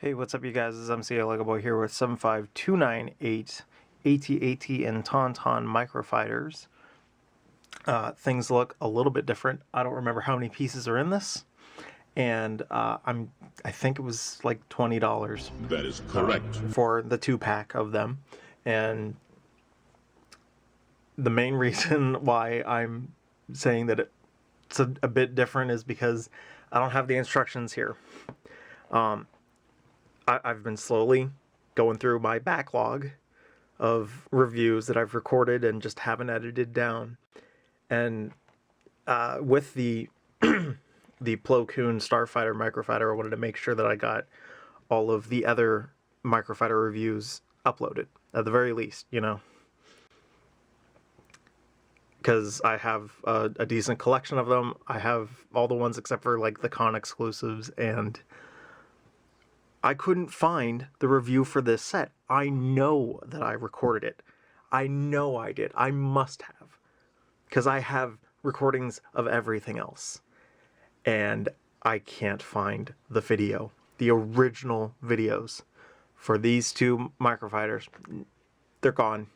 Hey, what's up you guys? This is MCLegoboy here with 75298 AT-AT and Tauntaun Microfighters. Things look a little bit different. I don't remember how many pieces are in this, and I think it was like $20. That is correct. For the 2-pack of them. And the main reason why I'm saying that it's a bit different is because I don't have the instructions here. I've been slowly going through my backlog of reviews that I've recorded and just haven't edited down. And with the the Plo Koon Starfighter Microfighter, I wanted to make sure that I got all of the other Microfighter reviews uploaded, at the very least, you know. Because I have a decent collection of them. I have all the ones except for like the con exclusives, and I couldn't find the review for this set. I know that I recorded it. I know I did. I must have. Because I have recordings of everything else. And I can't find the video. The original videos for these two Microfighters. They're gone.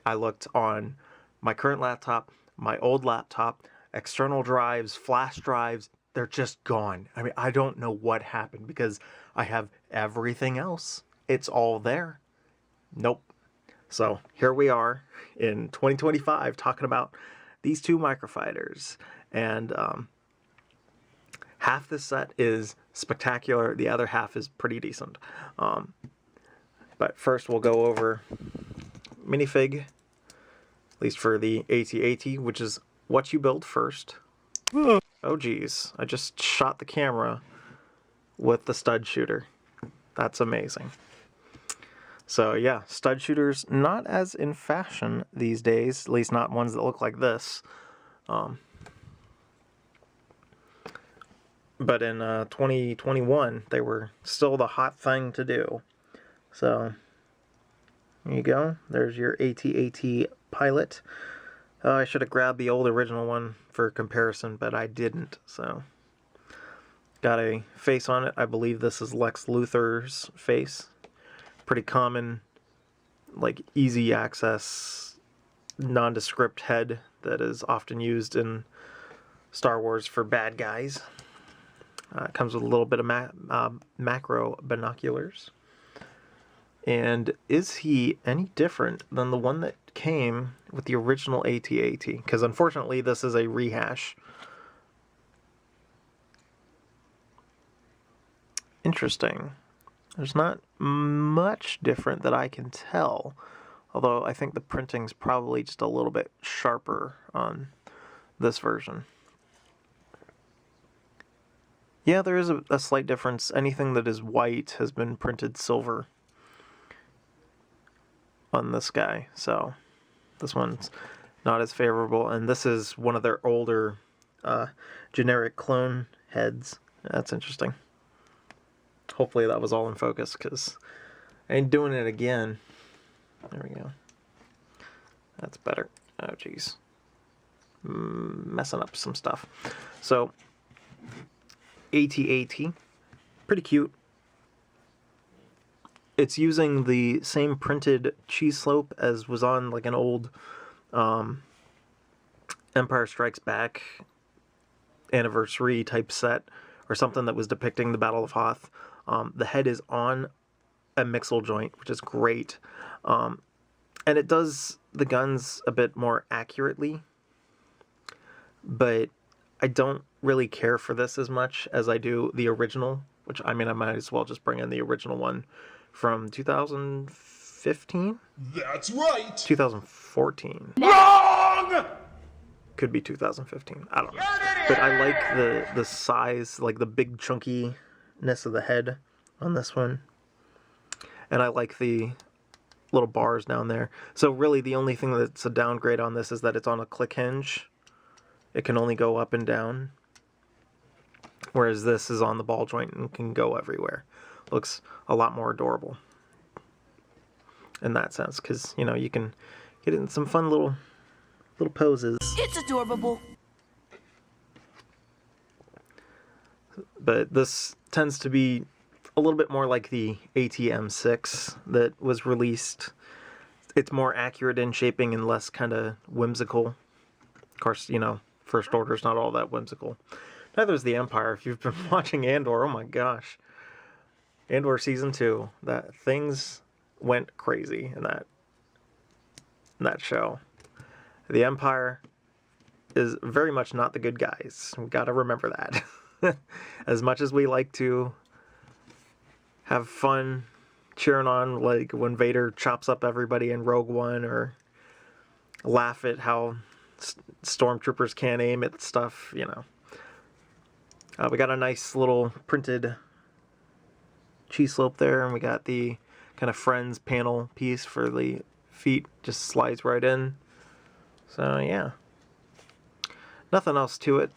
I looked on my current laptop, my old laptop, external drives, flash drives. They're just gone. I mean, I don't know what happened because I have everything else. It's all there. Nope. So here we are in 2025 talking about these two Microfighters. And half this set is spectacular. The other half is pretty decent. But first we'll go over minifig, at least for the AT-AT, which is what you build first. Oh geez, I just shot the camera with the stud shooter. That's amazing. So yeah, stud shooters not as in fashion these days, at least not ones that look like this. But in 2021, they were still the hot thing to do. So there you go. There's your AT-AT pilot. I should have grabbed the old original one for comparison, but I didn't, so. Got a face on it. I believe this is Lex Luthor's face. Pretty common, like, easy access, nondescript head that is often used in Star Wars for bad guys. It comes with a little bit of macro binoculars. And is he any different than the one that came with the original AT-AT? Because unfortunately this is a rehash. Interesting. There's not much different that I can tell. Although I think the printing's probably just a little bit sharper on this version. Yeah, there is a slight difference. Anything that is white has been printed silver on this guy, so this one's not as favorable, and this is one of their older generic clone heads. That's interesting. Hopefully that was all in focus, because I ain't doing it again. There we go. That's better. Oh geez, messing up some stuff. So AT-AT, pretty cute. It's using the same printed cheese slope as was on like an old Empire Strikes Back anniversary type set, or something that was depicting the Battle of Hoth. The head is on a mixel joint, which is great. And it does the guns a bit more accurately, but I don't really care for this as much as I do the original, which, I mean, I might as well just bring in the original one from 2015? That's right! 2014. Wrong! Could be 2015. I don't know. But I like the size, like the big chunkiness of the head on this one. And I like the little bars down there. So really the only thing that's a downgrade on this is that it's on a click hinge. It can only go up and down. Whereas this is on the ball joint and can go everywhere. Looks a lot more adorable in that sense, because, you know, you can get in some fun little poses. It's adorable. But this tends to be a little bit more like the ATM6 that was released. It's more accurate in shaping and less kind of whimsical. Of course, you know, First Order's not all that whimsical. Neither is the Empire. If you've been watching Andor, oh my gosh. Andor Season 2, that things went crazy in that show. The Empire is very much not the good guys. We gotta remember that. As much as we like to have fun cheering on, like when Vader chops up everybody in Rogue One, or laugh at how stormtroopers can't aim at stuff, you know. We got a nice little printed cheese slope there, and we got the kind of Friends panel piece for the feet, just slides right in. So yeah, nothing else to it.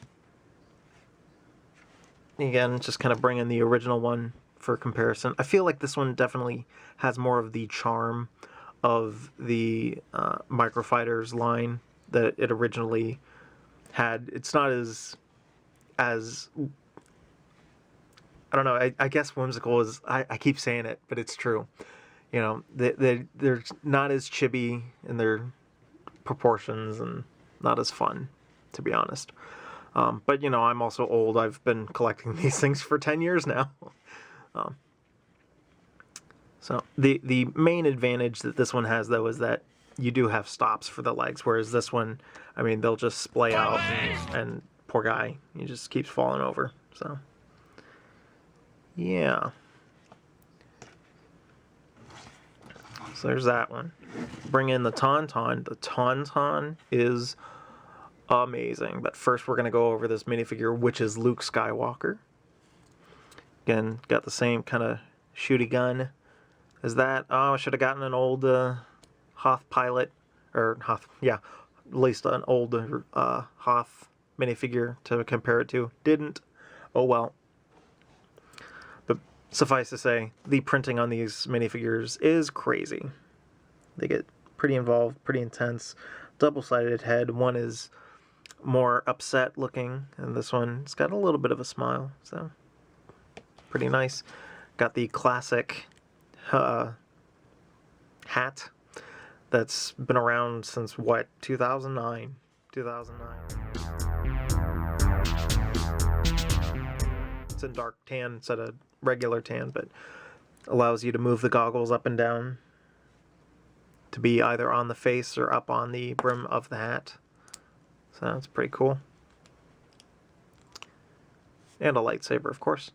Again, just kind of bring in the original one for comparison. I feel like this one definitely has more of the charm of the Microfighters line that it originally had. It's not as I don't know. I guess whimsical is. I keep saying it, but it's true. You know, they're not as chibi in their proportions and not as fun, to be honest. But you know, I'm also old. I've been collecting these things for 10 years now. So the main advantage that this one has, though, is that you do have stops for the legs, whereas this one, I mean, they'll just splay out, and poor guy, he just keeps falling over. So yeah. So there's that one. Bring in the Tauntaun. The Tauntaun is amazing. But first we're going to go over this minifigure, which is Luke Skywalker. Again, got the same kind of shooty gun as that. Oh, I should have gotten an old Hoth pilot. Or Hoth, yeah. At least an old Hoth minifigure to compare it to. Didn't. Oh well. But suffice to say, the printing on these minifigures is crazy. They get pretty involved, pretty intense. Double-sided head. One is more upset looking, and this one's got a little bit of a smile, so pretty nice. Got the classic hat that's been around since, what, 2009? 2009. It's in dark tan instead of regular tan, but allows you to move the goggles up and down to be either on the face or up on the brim of the hat. So that's pretty cool. And a lightsaber, of course.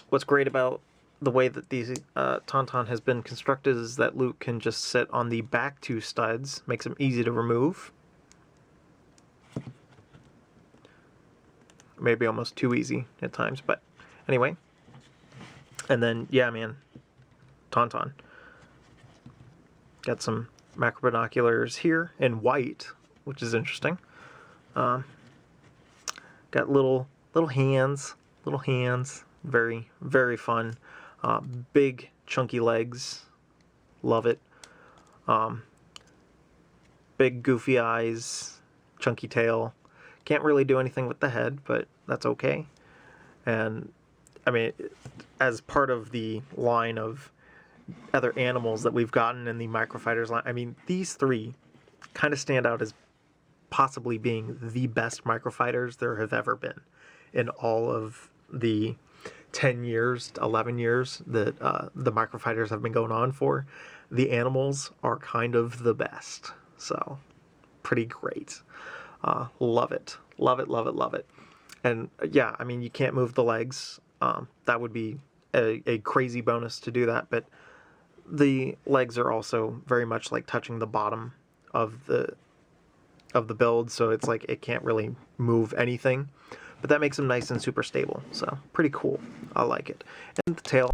What's great about the way that these Tauntaun has been constructed is that Luke can just sit on the back two studs. Makes them easy to remove. Maybe almost too easy at times, but anyway. And then, yeah, man, Tauntaun. Got some macro binoculars here in white, which is interesting. Got little hands, very, very fun. Big chunky legs, love it. Big goofy eyes, chunky tail. Can't really do anything with the head, but that's okay. And I mean, as part of the line of other animals that we've gotten in the Microfighters line, I mean, these three kind of stand out as possibly being the best Microfighters there have ever been in all of the 10 years, 11 years that the Microfighters have been going on for. The animals are kind of the best. So, pretty great. Love it. Love it, love it, love it. And yeah, I mean, you can't move the legs. That would be a crazy bonus to do that, but the legs are also very much like touching the bottom of the build, so it's like it can't really move anything. But that makes them nice and super stable, so pretty cool. I like it. And the tail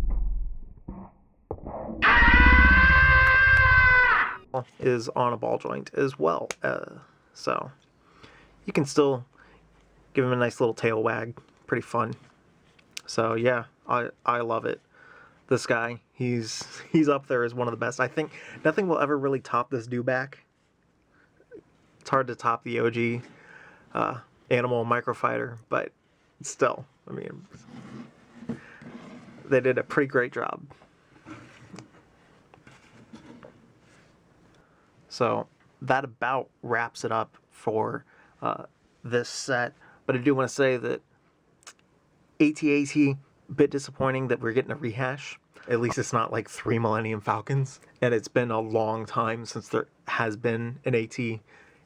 is on a ball joint as well, so you can still give him a nice little tail wag. Pretty fun. So yeah, I love it. This guy, he's up there as one of the best. I think nothing will ever really top this dewback. It's hard to top the OG Animal Microfighter, but still, I mean, They did a pretty great job. So that about wraps it up for this set. But I do want to say that AT-AT, bit disappointing that we're getting a rehash. At least it's not like 3 Millennium Falcons. And it's been a long time since there has been an AT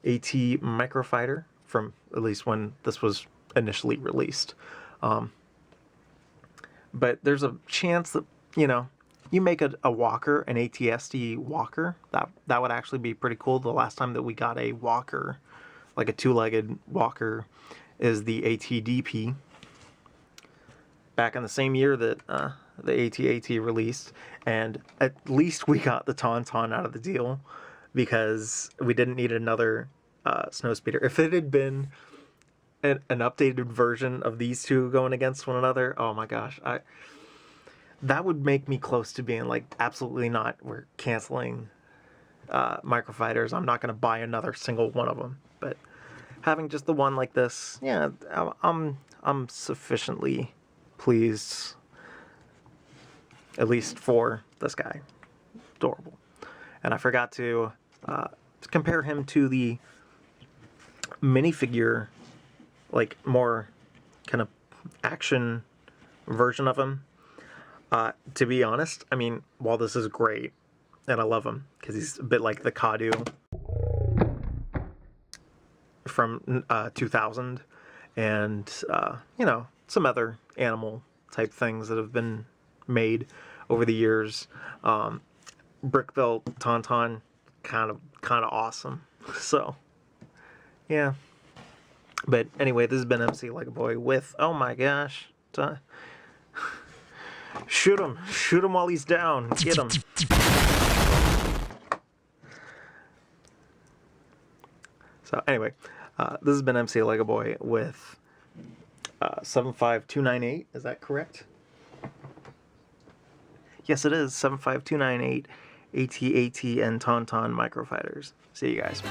Microfighter, from at least when this was initially released. But there's a chance that, you make a walker, an AT-ST walker. That would actually be pretty cool. The last time that we got a walker, like a 2-legged walker, is the AT-DP. Back in the same year that the AT-AT released, and at least we got the Tauntaun out of the deal because we didn't need another snowspeeder. If it had been an updated version of these two going against one another, oh my gosh, that would make me close to being like, absolutely not, we're canceling Microfighters. I'm not going to buy another single one of them. But having just the one like this, yeah, I'm sufficiently pleased, at least for this guy. Adorable. And I forgot to compare him to the minifigure, like more kind of action version of him. To be honest, I mean, while this is great, and I love him because he's a bit like the Kadu from 2000, and some other animal type things that have been made over the years. Brick built Tauntaun, kind of awesome. So yeah. But anyway, this has been MCLegoboy with, oh my gosh, shoot him while he's down, get him. So anyway, this has been MCLegoboy with 75298. Is that correct? Yes, it is. 75298 AT-AT and Tauntaun Microfighters. See you guys.